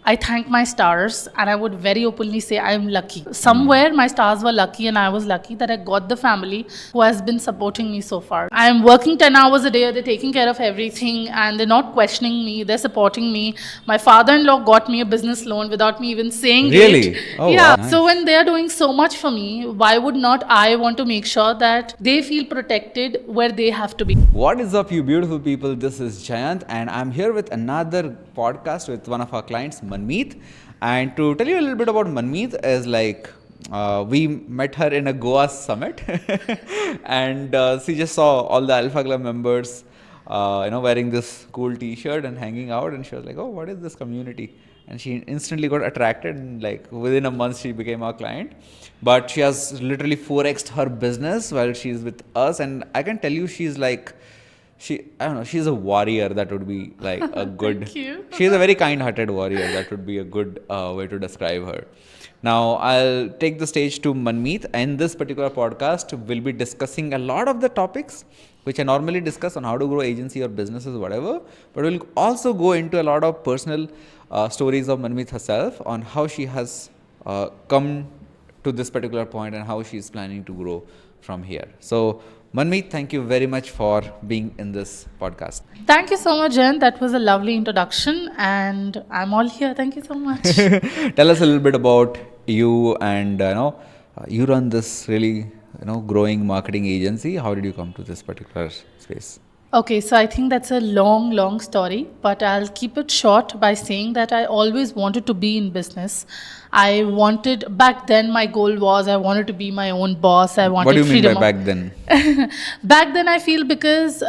I thank my stars, and I would very openly say I am lucky. Somewhere my stars were lucky, and I was lucky that I got the family who has been supporting me so far. I am working 10 hours a day, they're taking care of everything, and they're not questioning me, they're supporting me. My father-in-law got me a business loan without me even saying it. Really? Oh, Yeah. wow. Nice. So when they're doing so much for me, why would not I want to make sure that they feel protected where they have to be? What is up, you beautiful people? This is Jayant, and I'm here with another podcast with one of our clients, Manmeet. And to tell you a little bit about Manmeet, is like we met her in a Goa summit, and she just saw all the Alpha Club members, wearing this cool T-shirt and hanging out, and she was like, "Oh, what is this community?" And she instantly got attracted, and like within a month she became our client. But she has literally 4x'd her business while she's with us, and I can tell you she's like, I don't know, she's a warrior. That would be like a good. Thank you. She's a very kind-hearted warrior. That would be a good way to describe her. Now I'll take the stage to Manmeet. In this particular podcast, we'll be discussing a lot of the topics which I normally discuss on how to grow agency or businesses, whatever. But we'll also go into a lot of personal stories of Manmeet herself on how she has come to this particular point and how she's planning to grow from here. So Manmeet, thank you very much for being in this podcast. Thank you so much, Jen. That was a lovely introduction, and I'm all here. Thank you so much. Tell us a little bit about you, and you run this really growing marketing agency. How did you come to this particular space? Okay, so I think that's a long story, but I'll keep it short by saying that I always wanted to be in business. Back then, my goal was I wanted to be my own boss. I wanted What do you mean freedom. by back then? Back then, I feel because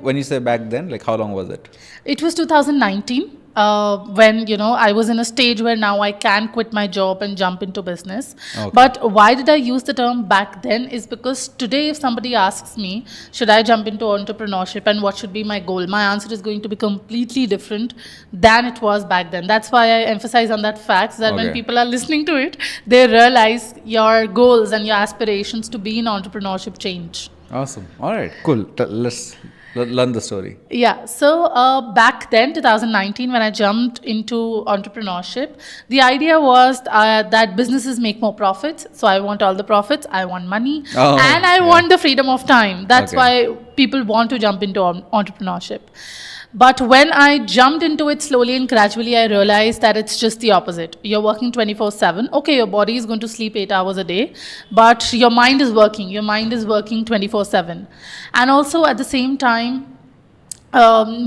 when you say back then, like how long was it? it was 2019. When I was in a stage where now I can quit my job and jump into business. Okay. But why did I use the term back then is because today if somebody asks me, should I jump into entrepreneurship and what should be my goal, my answer is going to be completely different than it was back then. That's why I emphasize on that fact, so that when Okay. people are listening to it, they realize your goals and your aspirations to be in entrepreneurship change. Awesome. All right. Cool. Let's learn the story. Yeah, so back then, 2019, when I jumped into entrepreneurship, the idea was that businesses make more profits. So I want all the profits, I want money, Oh, and I yeah. want the freedom of time. That's Okay. why people want to jump into entrepreneurship. But when I jumped into it slowly and gradually, I realized that it's just the opposite. You're working 24/7. Okay, your body is going to sleep 8 hours a day, but your mind is working. Your mind is working 24/7. And also at the same time,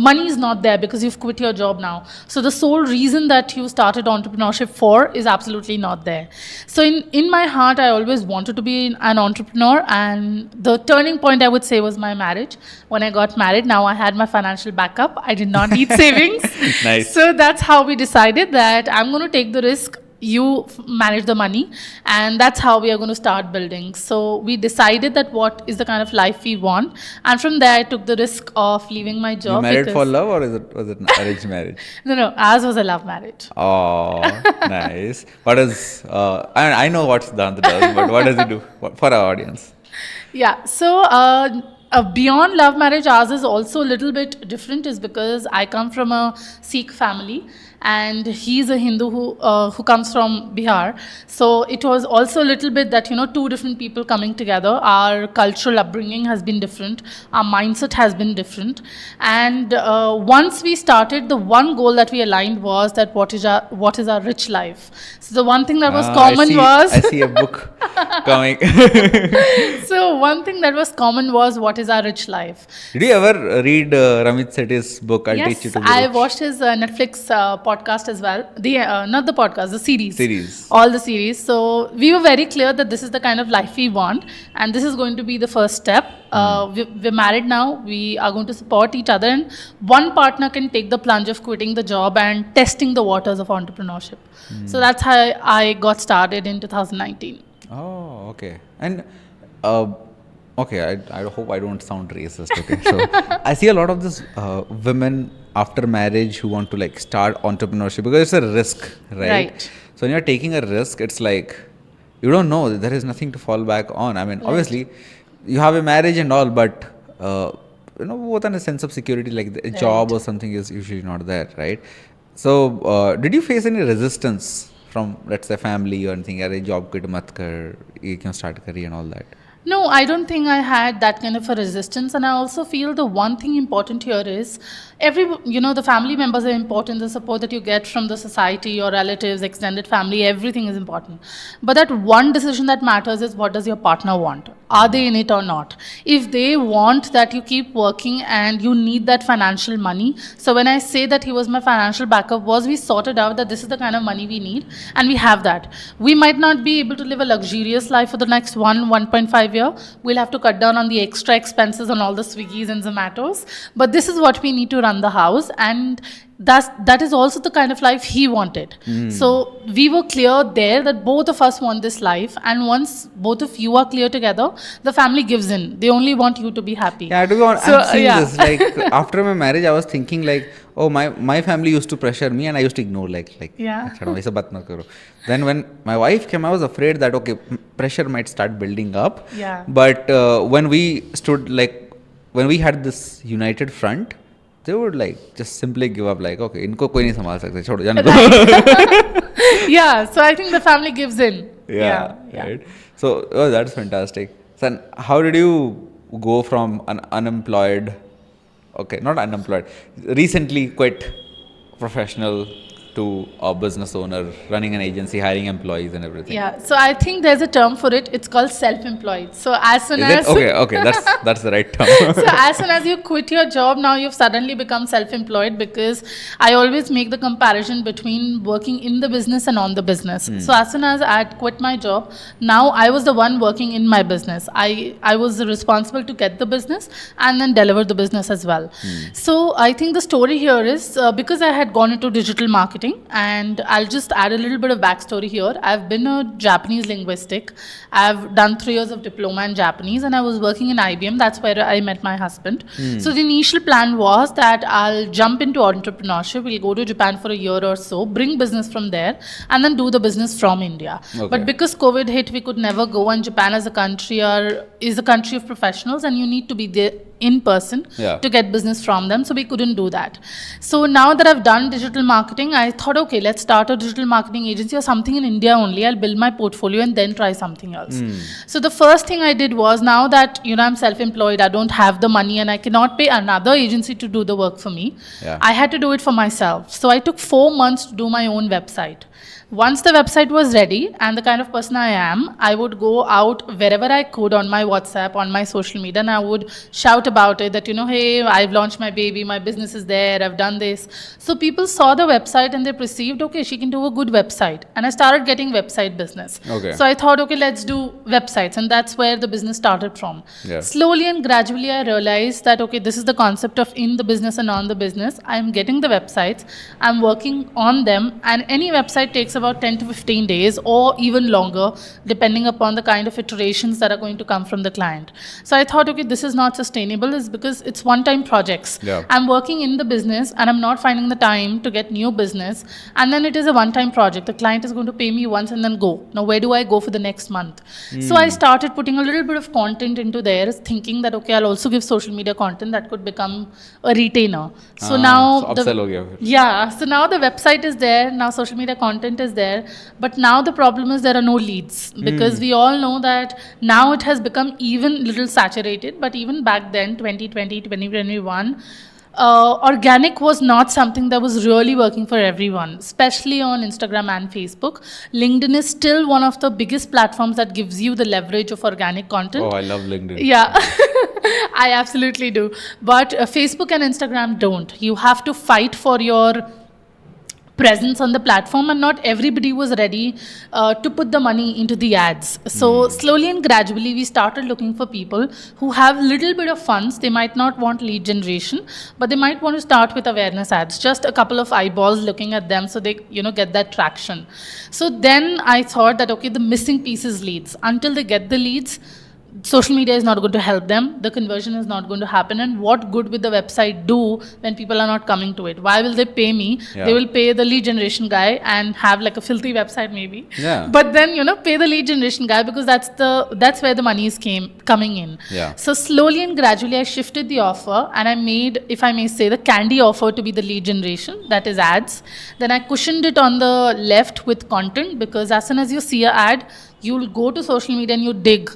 money is not there because you've quit your job now. So the sole reason that you started entrepreneurship for is absolutely not there. So in my heart, I always wanted to be an entrepreneur, and the turning point I would say was my marriage. When I got married, now I had my financial backup. I did not need savings. Nice. So that's how we decided that I'm going to take the risk. You manage the money, and that's how we are going to start building. So we decided that what is the kind of life we want, and from there I took the risk of leaving my job. You married because- for love, or was it an arranged marriage? No, ours was a love marriage. Oh, nice. What is? I know what Siddhant does, but what does he do for our audience? Yeah, so beyond love marriage, ours is also a little bit different, is because I come from a Sikh family, and he's a Hindu who comes from Bihar. So it was also a little bit that, two different people coming together. Our cultural upbringing has been different. Our mindset has been different. And once we started, the one goal that we aligned was that what is our rich life. So the one thing that was common was... I see a book coming. So one thing that was common was what is our rich life. Did you ever read Ramit Sethi's book? I'll teach you to be I rich? watched his Netflix podcast as well. Not the podcast, the series. Series. All the series. So we were very clear that this is the kind of life we want, and this is going to be the first step. We're married now. We are going to support each other, and one partner can take the plunge of quitting the job and testing the waters of entrepreneurship. So that's how I got started in 2019. Oh, okay. And okay, I hope I don't sound racist. Okay, so I see a lot of this women after marriage who want to like start entrepreneurship because it's a risk, right? Right. So when you're taking a risk, it's like you don't know, there is nothing to fall back on. I mean, obviously, you have a marriage and all, but both on a sense of security, like a job or something is usually not there, right? So, did you face any resistance from, let's say, family or anything? अरे job quit मत कर, ये क्यों start करी and all that? No, I don't think I had that kind of a resistance. And I also feel the one thing important here is the family members are important, the support that you get from the society, your relatives, extended family, everything is important. But that one decision that matters is, what does your partner want? Are they in it or not? If they want that you keep working and you need that financial money. So when I say that he was my financial backup, was we sorted out that this is the kind of money we need and we have that. We might not be able to live a luxurious life for the next 1.5 year. We'll have to cut down on the extra expenses on all the Swiggies and Zomatos. But this is what we need to run the house, and that is also the kind of life he wanted. So we were clear there that both of us want this life, and once both of you are clear together, the family gives in. They only want you to be happy. Yeah, to be honest, I'm seeing this. Like after my marriage, I was thinking like, oh, my family used to pressure me, and I used to ignore Yeah. ऐसा बात मत करो. Then when my wife came, I was afraid that okay, pressure might start building up. Yeah. But when we stood when we had this united front, they would just simply give up, like okay, इनको कोई नहीं संभाल सकते, छोड़ो जाने दो. Yeah, so I think the family gives in. Yeah. Right. So that's fantastic. So how did you go from an unemployed, okay, not unemployed, recently quit professional to a business owner, running an agency, hiring employees and everything? Yeah, so I think there's a term for it. It's called self-employed. So as soon Is as it? Okay, that's the right term. so as soon as you quit your job, now you've suddenly become self-employed, because I always make the comparison between working in the business and on the business. So as soon as I had quit my job, now I was the one working in my business. I was responsible to get the business and then deliver the business as well. So I think the story here is because I had gone into digital marketing, and I'll just add a little bit of backstory here. I've been a Japanese linguistic. I've done 3 years of diploma in Japanese, and I was working in IBM. That's where I met my husband. So the initial plan was that I'll jump into entrepreneurship. We'll go to Japan for a year or so, bring business from there, and then do the business from India. Okay. But because COVID hit, we could never go, and Japan as a country is a country of professionals, and you need to be there in person to get business from them. So we couldn't do that. So now that I've done digital marketing, I thought, okay, let's start a digital marketing agency or something in India only. I'll build my portfolio and then try something else. So the first thing I did was, now that I'm self-employed, I don't have the money and I cannot pay another agency to do the work for me. I had to do it for myself. So I took 4 months to do my own website. Once the website was ready, and the kind of person I am, I would go out wherever I could on my WhatsApp, on my social media, and I would shout about it that, hey, I've launched my baby, my business is there, I've done this. So people saw the website and they perceived, okay, she can do a good website. And I started getting website business. Okay. So I thought, okay, let's do websites. And that's where the business started from. Yeah. Slowly and gradually, I realized that, okay, this is the concept of in the business and on the business. I'm getting the websites, I'm working on them, and any website takes about 10 to 15 days or even longer, depending upon the kind of iterations that are going to come from the client. So I thought, okay, this is not sustainable, is because it's one-time projects. Yeah. I'm working in the business and I'm not finding the time to get new business, and then it is a one-time project. The client is going to pay me once and then go. Now where do I go for the next month? So I started putting a little bit of content into there, thinking that, okay, I'll also give social media content that could become a retainer. So now so upsell ho gaya phir. yeah, so now the website is there, now social media content is there, but now the problem is there are no leads, because we all know that now it has become even little saturated. But even back then, 2020, 2021, organic was not something that was really working for everyone, especially on Instagram and Facebook. LinkedIn is still one of the biggest platforms that gives you the leverage of organic content. Oh, I love LinkedIn. Yeah, I absolutely do. But Facebook and Instagram don't. You have to fight for your presence on the platform, and not everybody was ready to put the money into the ads. So slowly and gradually, we started looking for people who have little bit of funds. They might not want lead generation, but they might want to start with awareness ads, just a couple of eyeballs looking at them, so they get that traction. So then I thought that, okay, the missing piece is leads. Until they get the leads, social media is not going to help them, the conversion is not going to happen, and what good will the website do when people are not coming to it? Why will they pay me? Yeah. They will pay the lead generation guy and have like a filthy website maybe, Yeah. but then pay the lead generation guy, because that's where the money is coming in. Yeah. So slowly and gradually I shifted the offer, and I made, if I may say, the candy offer to be the lead generation, that is ads. Then I cushioned it on the left with content, because as soon as you see a ad, you'll go to social media and you dig,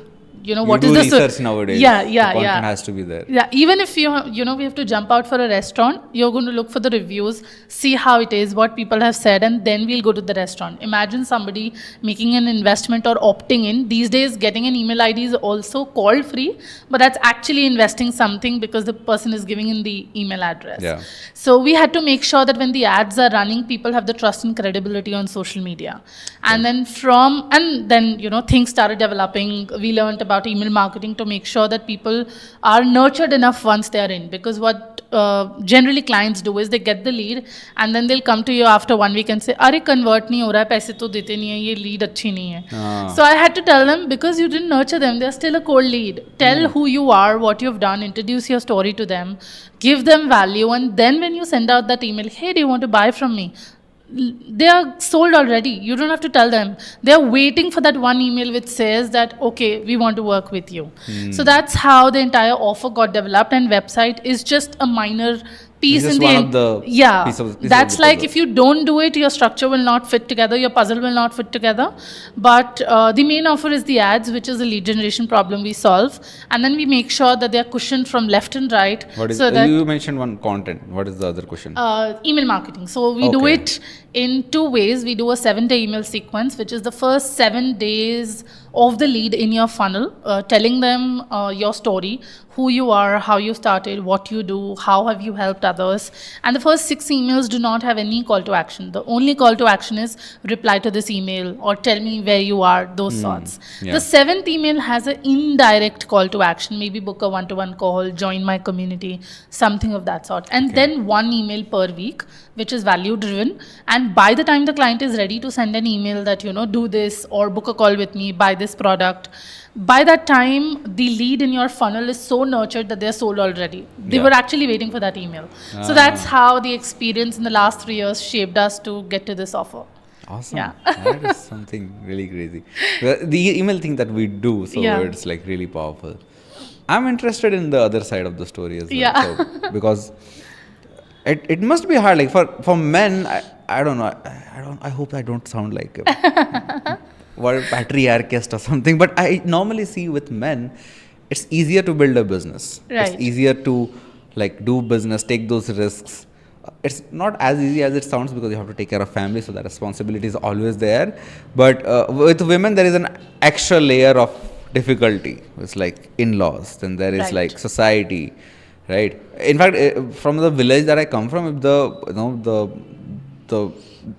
what you is do this research nowadays. yeah The content yeah has to be there. yeah, even if we have to jump out for a restaurant, you're going to look for the reviews, see how it is, what people have said, and then we'll go to the restaurant. Imagine somebody making an investment or opting in. These days, getting an email ID is also called free, but that's actually investing something, because the person is giving in the email address. Yeah. So we had to make sure that when the ads are running, people have the trust and credibility on social media. And then things started developing. We learned about email marketing to make sure that people are nurtured enough once they are in, because what generally clients do is they get the lead and then they'll come to you after 1 week and say, "Are convert nahi ho raha hai, paise to dete nahi hai, ye lead achhi nahi hai." So I had to tell them, because you didn't nurture them, they're still a cold lead. Tell who you are, what you've done, introduce your story to them, give them value, and then when you send out that email, "Hey, do you want to buy from me?" They are sold already. You don't have to tell them. They are waiting for that one email which says that, okay, we want to work with you. So that's how the entire offer got developed, and website is just a minor piece It's in just the one of the yeah, piece of that's the like puzzle. if you don't do it, your structure will not fit together, your puzzle will not fit together. But the main offer is the ads, which is a lead generation problem we solve, and then we make sure that they are cushioned from left and right. What is so that you mentioned one content. What is the other question? email marketing. So we do Okay. it in two ways. We do a 7-day email sequence, which is the first 7 days of the lead in your funnel, telling them your story, who you are, how you started, what you do, how have you helped others. And the first 6 emails do not have any call to action. The only call to action is reply to this email or tell me where you are, those sorts. Yeah. The 7th email has an indirect call to action, maybe book a one-to-one call, join my community, something of that sort. And then one email per week, which is value driven. And by the time the client is ready to send an email that, do this or book a call with me, buy this product, by that time, the lead in your funnel is so nurtured that they're sold already. They Yeah. were actually waiting for that email. So that's how the experience in the last 3 years shaped us to get to this offer. Awesome. Yeah. That is something really crazy. The email thing that we do, so Yeah. it's like really powerful. I'm interested in the other side of the story as well. Yeah. So, because it must be hard. Like for men, I don't know. I hope I don't sound like what patriarchist or something. But I normally see with men, it's easier to build a business. Right. It's easier to like do business, take those risks. It's not as easy as it sounds because you have to take care of family, so that responsibility is always there. But with women, there is an extra layer of difficulty. It's like in-laws, then there is Right. like society, right? In fact, from the village that I come from, if the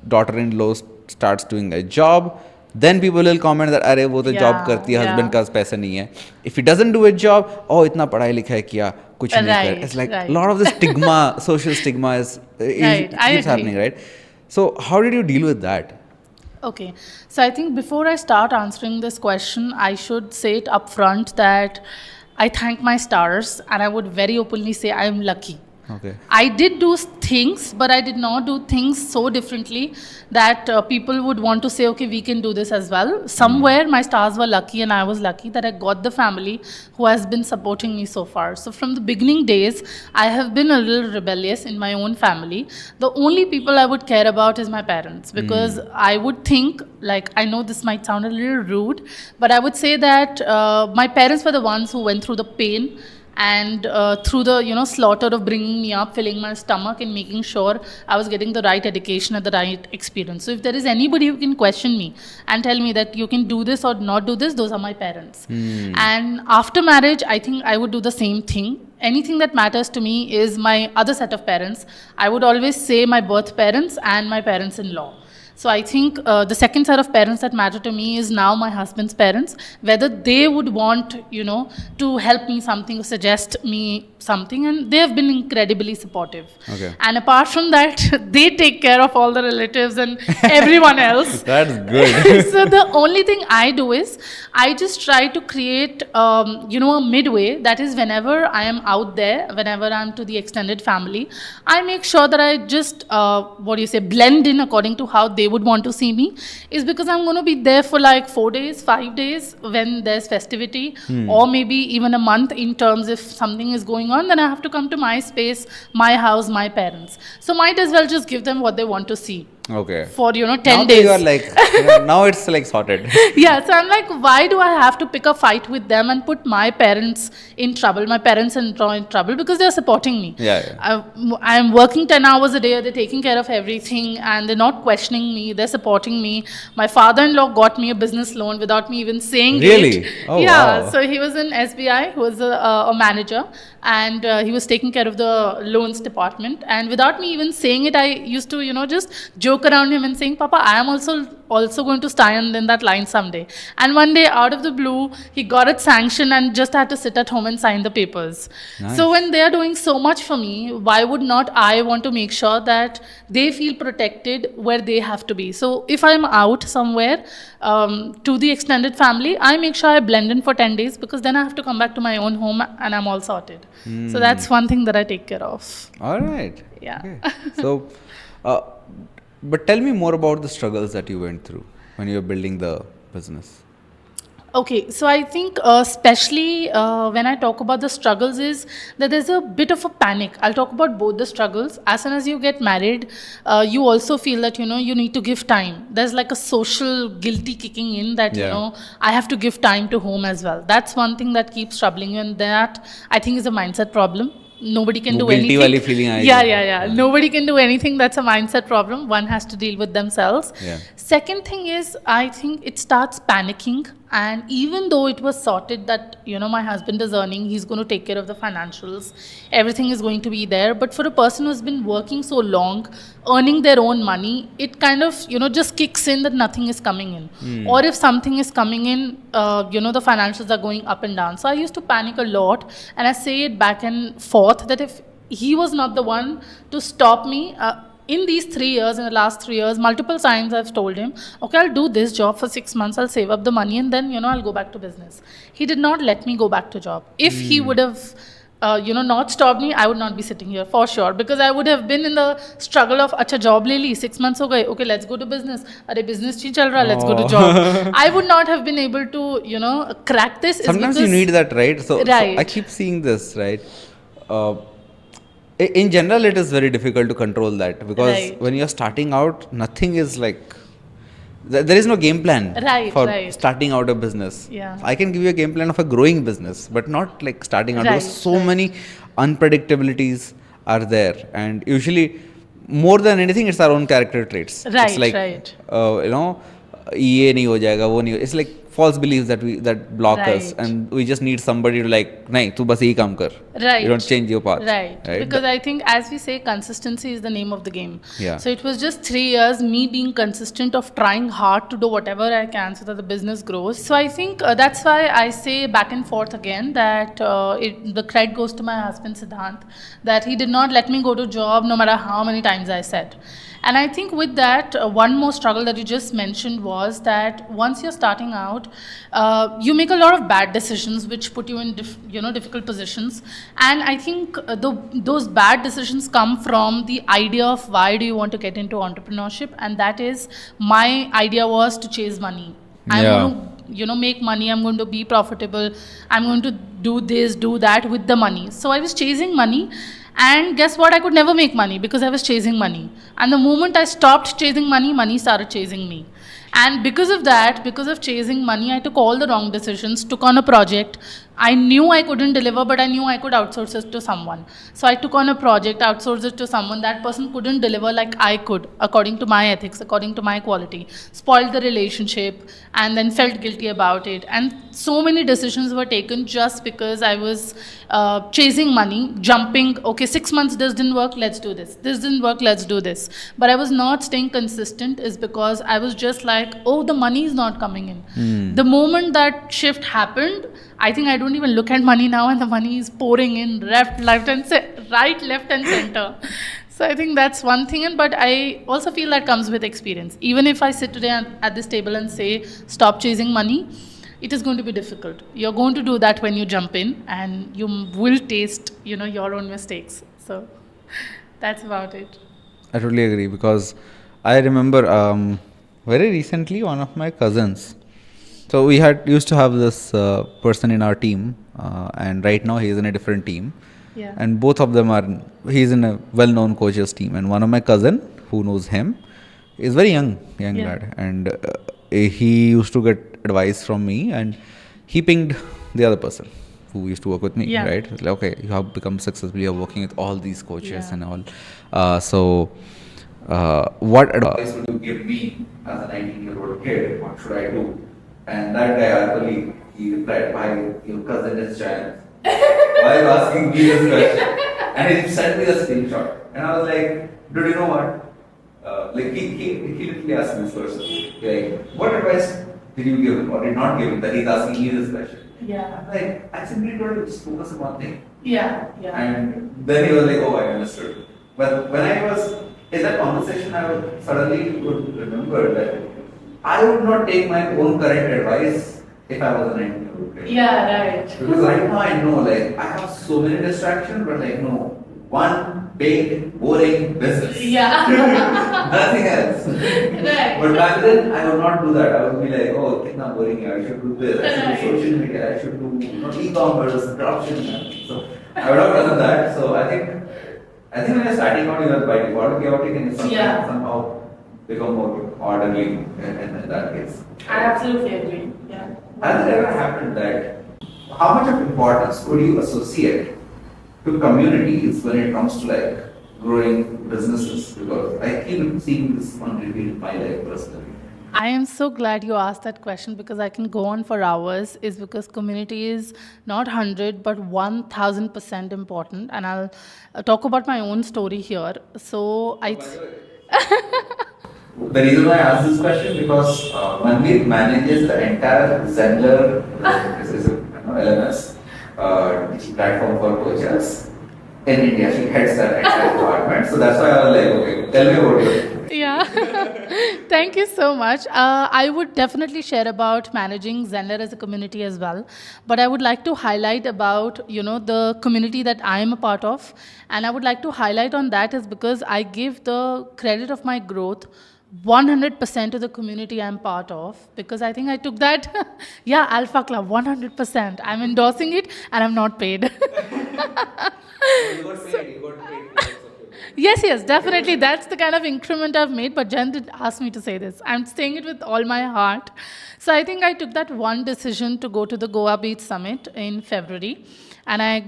daughter-in-law starts doing a job, then people will comment that अरे वो तो job Yeah, करती है, yeah. husband का पैसा नहीं है. If he doesn't do a job, oh इतना पढ़ाई लिखाई किया, कुछ नहीं कर. Right, It's like right. a lot of the stigma, social stigma is Right, I keeps agree. happening, right? So how did you deal with that? Okay, so I think before I start answering this question, I should say it upfront that I thank my stars, and I would very openly say I am lucky. Okay. I did do things, but I did not do things so differently that people would want to say, okay, we can do this as well. Somewhere my stars were lucky, and I was lucky that I got the family who has been supporting me so far. So from the beginning days, I have been a little rebellious in my own family. The only people I would care about is my parents, because I would think, like, I know this might sound a little rude, but I would say that my parents were the ones who went through the pain and through the slaughter of bringing me up, filling my stomach, and making sure I was getting the right education at the right experience. So if there is anybody who can question me and tell me that you can do this or not do this, those are my parents. And after marriage, I think I would do the same thing. Anything that matters to me is my other set of parents. I would always say my birth parents and my parents-in-law. So I think the second set of parents that matter to me is now my husband's parents, whether they would want, to help me something or suggest me something, and they have been incredibly supportive. Okay. And apart from that, they take care of all the relatives and everyone else. That's good. So the only thing I do is I just try to create, a midway. That is, whenever I am out there, whenever I'm to the extended family, I make sure that I just, blend in according to how they would want to see me. Is because I'm going to be there for like 4 days, 5 days when there's festivity, or maybe even a month in terms if something is going on, then I have to come to my space, my house, my parents. So might as well just give them what they want to see. Okay. For 10 now days. You are like, now it's like sorted. Yeah, so I'm like, why do I have to pick a fight with them and put my parents in trouble, my parents-in-law in trouble, because they're supporting me. Yeah. I'm working 10 hours a day, they're taking care of everything, and they're not questioning me, they're supporting me. My father-in-law got me a business loan without me even saying Really? it. Oh, yeah, wow. so he was in SBI, he was a manager, and he was taking care of the loans department, and without me even saying it, I used to, just joke around him and saying, Papa, I am also going to stand in that line someday. And one day, out of the blue, he got it sanctioned and just had to sit at home and sign the papers. Nice. So when they are doing so much for me, why would not I want to make sure that they feel protected where they have to be? So if I'm out somewhere to the extended family, I make sure I blend in for 10 days, because then I have to come back to my own home and I'm all sorted. So that's one thing that I take care of. All right. Yeah. Okay. So, but tell me more about the struggles that you went through when you were building the business. Okay, so I think especially when I talk about the struggles is that there's a bit of a panic. I'll talk about both the struggles. As soon as you get married, you also feel that, you need to give time. There's like a social guilty kicking in that, I have to give time to home as well. That's one thing that keeps troubling you, and that I think is a mindset problem. Nobody can do guilty anything. wali feeling Yeah. Nobody can do anything. That's a mindset problem. One has to deal with themselves. Yeah. Second thing is, I think it starts panicking. And even though it was sorted that, my husband is earning, he's going to take care of the financials, everything is going to be there. But for a person who's been working so long, earning their own money, it kind of, just kicks in that nothing is coming in. Or if something is coming in, the financials are going up and down. So I used to panic a lot. And I say it back and forth that if he was not the one to stop me, in these 3 years, in the last 3 years, multiple times I've told him, okay, I'll do this job for 6 months, I'll save up the money, and then, I'll go back to business. He did not let me go back to job. If he would have, not stopped me, I would not be sitting here for sure, because I would have been in the struggle of, acha, job le li, 6 months ho gaye, okay, let's go to business. Arey, business chi chal raha, let's go to job. I would not have been able to, crack this. Sometimes you need that, right? So Right. I keep seeing this, right? In general, it is very difficult to control that, because Right. when you're starting out, nothing is like, there is no game plan for starting out a business. Yeah. I can give you a game plan of a growing business, but not like starting out, because so Right. many unpredictabilities are there. And usually, more than anything, it's our own character traits. Right, It's like, right. ये नहीं हो जाएगा, वो नहीं हो. It's like false beliefs that block us, Right. and we just need somebody to like, नहीं, तू बस यही काम कर. Right. You don't change your path. Right. Because I think, as we say, consistency is the name of the game. Yeah. So it was just 3 years, me being consistent of trying hard to do whatever I can so that the business grows. So I think that's why I say back and forth again that the credit goes to my husband, Siddhant, that he did not let me go to job no matter how many times I said. And I think with that, one more struggle that you just mentioned was that once you're starting out, you make a lot of bad decisions which put you in difficult positions. And I think those bad decisions come from the idea of why do you want to get into entrepreneurship, and that is, my idea was to chase money. I'm going to make money, I'm going to be profitable, I'm going to do this, do that with the money. So I was chasing money. And guess what? I could never make money because I was chasing money. And the moment I stopped chasing money, money started chasing me. And because of that, because of chasing money, I took all the wrong decisions, took on a project. I knew I couldn't deliver, but I knew I could outsource it to someone. So I took on a project, outsourced it to someone. That person couldn't deliver like I could, according to my ethics, according to my quality. Spoiled the relationship, and then felt guilty about it. And so many decisions were taken just because I was chasing money, jumping. Okay, 6 months this didn't work, let's do this. This didn't work, let's do this. But I was not staying consistent, is because I was just like, oh, the money is not coming in. The moment that shift happened, I think I don't even look at money now, and the money is pouring in left, and right, left, and center. So I think that's one thing, but I also feel that comes with experience. Even if I sit today at this table and say, stop chasing money, it is going to be difficult. You're going to do that when you jump in, and you will taste, your own mistakes. So that's about it. I totally agree, because I remember very recently one of my cousins. So we had used to have this person in our team, and right now he is in a different team. Yeah. And both of them are, he's in a well-known coaches team. And one of my cousin who knows him is very young Yeah. lad, and he used to get advice from me, and he pinged the other person who used to work with me, Yeah. right? It's like, okay, you have become successful, you're working with all these coaches Yeah. and all. What advice would you give me as a 19-year-old kid? What should I do? And that guy, our colleague, he replied, "Why your cousin is giant? Why are you asking me this question?" And he sent me the screenshot. And I was like, dude, you know what? He literally asked me this question. Like, what advice did you give him or did not give him that he's asking me this question? Yeah. I'm like, I simply told him, just focus on one thing. Yeah. Yeah. And then he was like, oh, I understood. But when I was in that conversation, I would suddenly would remember that I would not take my own correct advice if I was a 19-year-old kid. Yeah, right. Because right now I know, like, I have so many distractions, but like, no, one big, boring business. Yeah. Nothing else. Right. But back then, I would not do that. I would be like, oh, it's not boring here. I should do this. I should do social media. I should do e-commerce, dropshipping. So I would have done that. So I think when you're starting out, you're by default chaotic, and you Yeah. somehow become more orderly in that case. I absolutely agree. Yeah. Has it ever happened that how much of importance would you associate to communities when it comes to like growing businesses? Because I keep seeing this one repeat in my life personally. I am so glad you asked that question, because I can go on for hours. Is because community is not 100 but 1000% important, and I'll talk about my own story here. So The reason why I asked this question because Manmeet manages the entire Zendler, this is a LMS platform for coaches in India. She heads that entire department. So that's why I was like, okay, tell me about it. Yeah. Thank you so much. I would definitely share about managing Zenler as a community as well, but I would like to highlight about the community that I am a part of, and I would like to highlight on that is because I give the credit of my growth 100% to the community I'm part of, because I think I took that, yeah, Alpha Club, 100%. I'm endorsing it and I'm not paid. You got paid. You got paid. Yes, definitely. That's the kind of increment I've made. But Jen did ask me to say this. I'm saying it with all my heart. So I think I took that one decision to go to the Goa Beach Summit in February. And I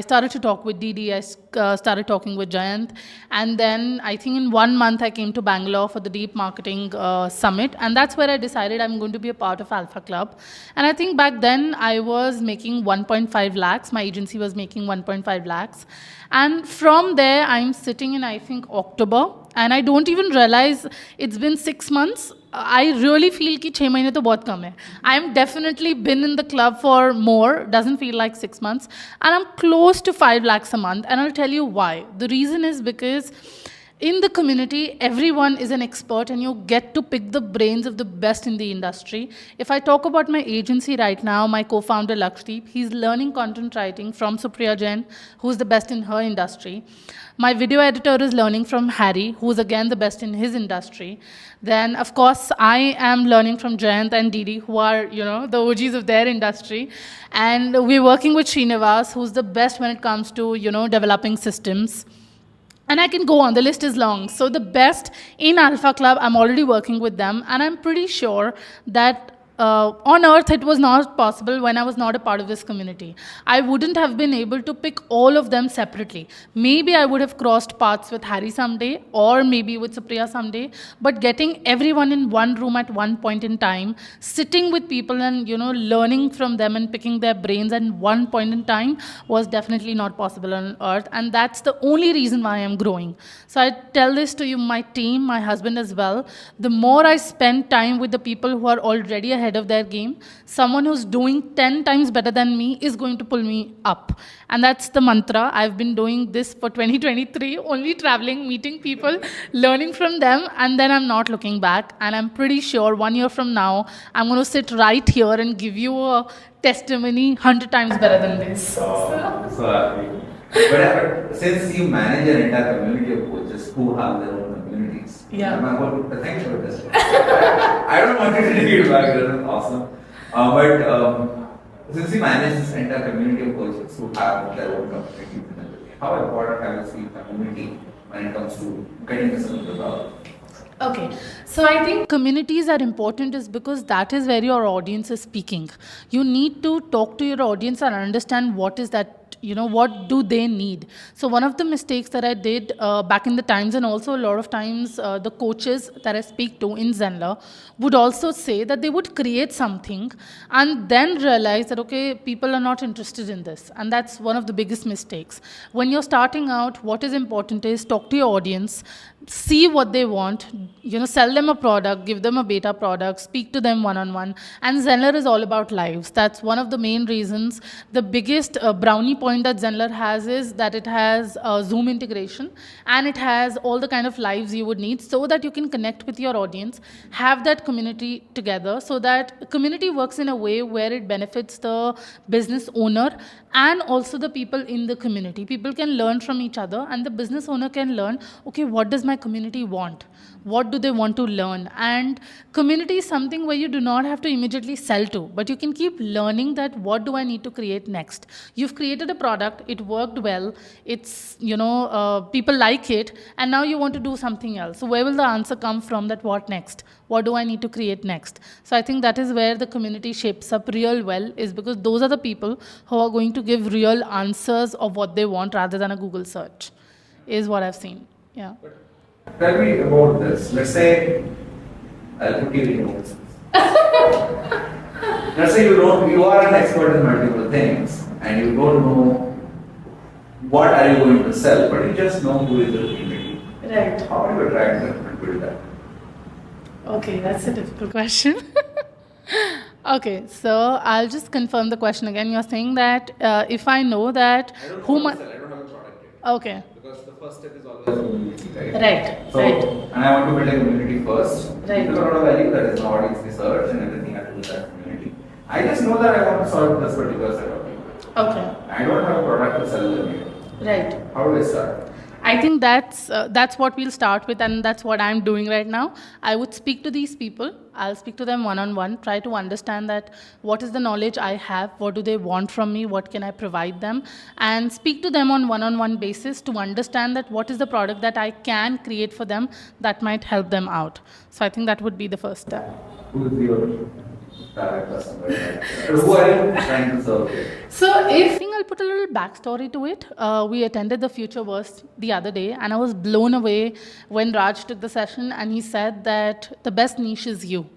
started to talk with Didi, I started talking with Jayant. And then I think in 1 month I came to Bangalore for the Deep Marketing Summit. And that's where I decided I'm going to be a part of Alpha Club. And I think back then I was making 1.5 lakhs. My agency was making 1.5 lakhs. And from there, I'm sitting in, I think, October. And I don't even realize it's been 6 months. I really feel कि 6 महीने तो बहुत कम है. I'm definitely been in the club for more. Doesn't feel like 6 months. And I'm close to 5 lakhs a month. And I'll tell you why. The reason is because in the community, everyone is an expert and you get to pick the brains of the best in the industry. If I talk about my agency right now, my co-founder Lakshdeep, he's learning content writing from Supriya Jain, who's the best in her industry. My video editor is learning from Harry, who's again the best in his industry. Then, of course, I am learning from Jayant and Didi, who are, the OGs of their industry. And we're working with Srinivas, who's the best when it comes to, developing systems. And I can go on, the list is long. So the best in Alpha Club, I'm already working with them, and I'm pretty sure that on earth it was not possible when I was not a part of this community. I wouldn't have been able to pick all of them separately. Maybe I would have crossed paths with Harry someday, or maybe with Supriya someday, but getting everyone in one room at one point in time, sitting with people and learning from them and picking their brains at one point in time was definitely not possible on earth, and that's the only reason why I'm growing. So I tell this to you, my team, my husband as well. The more I spend time with the people who are already ahead of their game, someone who's doing 10 times better than me is going to pull me up. And that's the mantra. I've been doing this for 2023, only traveling, meeting people, learning from them, and then I'm not looking back. And I'm pretty sure 1 year from now, I'm going to sit right here and give you a testimony 100 times better than this. So happy. But since you manage an entire community of coaches who have their own communities, Yeah. I'm about to thank you for this. I don't want you to take it back, that's awesome. But since you manage this entire community of coaches who have their own communities, how important have you seen community when it comes to getting this into the job? Okay, so I think communities are important is because that is where your audience is speaking. You need to talk to your audience and understand what is that, what do they need. So one of the mistakes that I did back in the times, and also a lot of times the coaches that I speak to in Zenler would also say that they would create something and then realize that, okay, people are not interested in this. And that's one of the biggest mistakes. When you're starting out, what is important is talk to your audience, see what they want, sell them a product, give them a beta product, speak to them one-on-one. And Zenler is all about lives. That's one of the main reasons. The biggest brownie point that Zenler has is that it has Zoom integration, and it has all the kind of lives you would need so that you can connect with your audience, have that community together, so that community works in a way where it benefits the business owner and also the people in the community. People can learn from each other, and the business owner can learn, okay, what does my community want? What do they want to learn? And community is something where you do not have to immediately sell to, but you can keep learning that what do I need to create next? You've created a product, it worked well, it's, people like it, and now you want to do something else. So where will the answer come from, that what next? What do I need to create next? So I think that is where the community shapes up real well, is because those are the people who are going to give real answers of what they want rather than a Google search, is what I've seen. Yeah. Tell me about this. Let's say I'll put you in notes. Let's say you are an expert in multiple things and you don't know what are you going to sell, but you just know who is the community. Right. How do you attract them and build that? Okay, that's a difficult question. Okay, so I'll just confirm the question again. You're saying that if I know that I don't whom know how to sell, I don't have a product yet. Okay. Because the first step is always community, right? Right, So, right. and I want to build a community first. Right. There's a lot of value, that is an audience research and everything I do with that community. I just know that I want to solve this particular set of people. Okay. I don't have a product to sell them yet. Right. How do I start? I think that's what we'll start with, and that's what I'm doing right now. I would speak to these people. I'll speak to them one-on-one, try to understand that what is the knowledge I have, what do they want from me, what can I provide them, and speak to them on one-on-one basis to understand that what is the product that I can create for them that might help them out. So I think that would be the first step. Who is your target customer? Who are you trying to serve? So I think I'll put a little backstory to it. We attended the Futureverse the other day, and I was blown away when Raj took the session and he said that the best niche is you.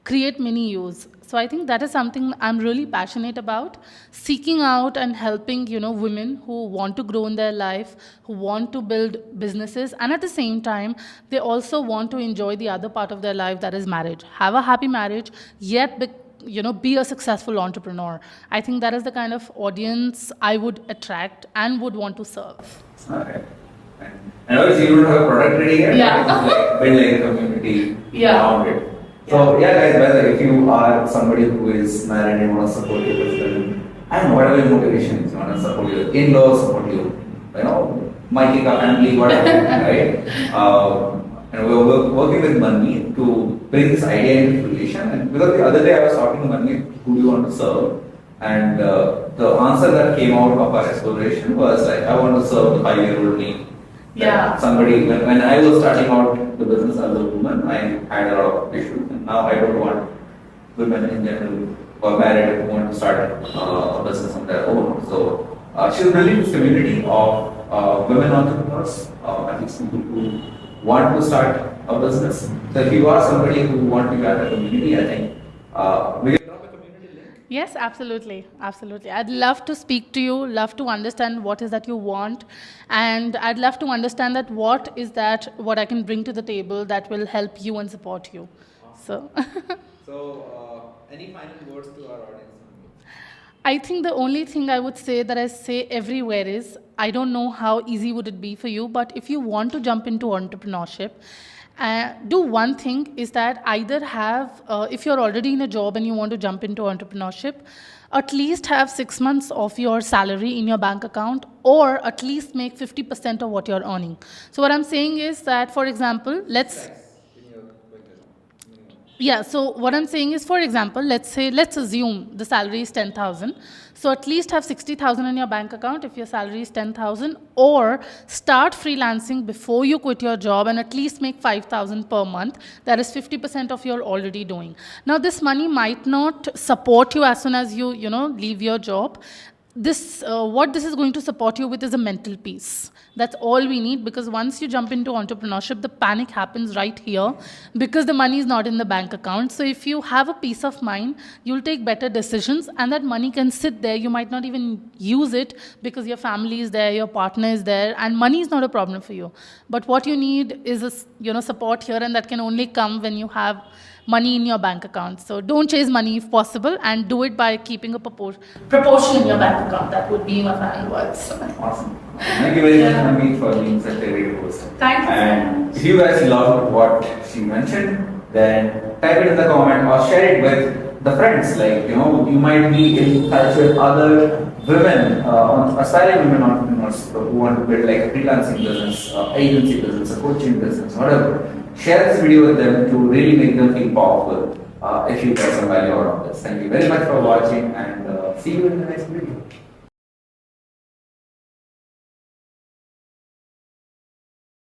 Create mini yous. So I think that is something I'm really passionate about, seeking out and helping, women who want to grow in their life, who want to build businesses, and at the same time, they also want to enjoy the other part of their life, that is marriage. Have a happy marriage, yet be a successful entrepreneur. I think that is the kind of audience I would attract and would want to serve. Okay. And obviously you don't have a product ready yet. Yeah. Build like a community Yeah. around it. So yeah guys, whether if you are somebody who is married and want to support your husband, and whatever your motivation is, you want to support your in-laws, support your, Mikey ka family, whatever, right? And we're working with Manmeet to bring this idea into fruition. And because the other day I was talking to Manmeet, who do you want to serve? And the answer that came out of our exploration was like, I want to serve the 5-year-old me. Yeah. Somebody, when I was starting out the business as a woman, I had a lot of issues, and now I don't want women in general or married who want to start a business on their own. So she's building this community of women entrepreneurs, at least people who want to start a business. So if you are somebody who want to join the community, I think we can drop a community link. Yes, absolutely. Absolutely. I'd love to speak to you, love to understand what is that you want, and I'd love to understand that what I can bring to the table that will help you and support you. So So, any final words to our audience? I think the only thing I would say that I say everywhere is I don't know how easy would it be for you, but if you want to jump into entrepreneurship, do one thing is that either have, if you're already in a job and you want to jump into entrepreneurship, at least have 6 months of your salary in your bank account or at least make 50% of what you're earning. So, what I'm saying is that, for example, yeah, so what I'm saying is, for example, let's assume the salary is 10,000. So at least have 60,000 in your bank account if your salary is 10,000, or start freelancing before you quit your job and at least make 5,000 per month. That is 50% of your already doing. Now, this money might not support you as soon as you leave your job. What this is going to support you with is a mental peace. That's all we need, because once you jump into entrepreneurship, the panic happens right here because the money is not in the bank account. So if you have a peace of mind, you'll take better decisions, and that money can sit there. You might not even use it because your family is there, your partner is there, and money is not a problem for you. But what you need is support here, and that can only come when you have money in your bank account. So don't chase money if possible, and do it by keeping a proportion in your bank account. That would be my final words. Awesome. Thank you very much, Manmeet, for being such a great host. Thank you. And if you guys loved what she mentioned, then type it in the comment or share it with the friends. You might be in touch with other women, aspiring women entrepreneurs who want to build like a freelancing business, agency business, a coaching business, whatever. Share this video with them to really make them feel powerful if you get some value out of this. Thank you very much for watching, and see you in the next video.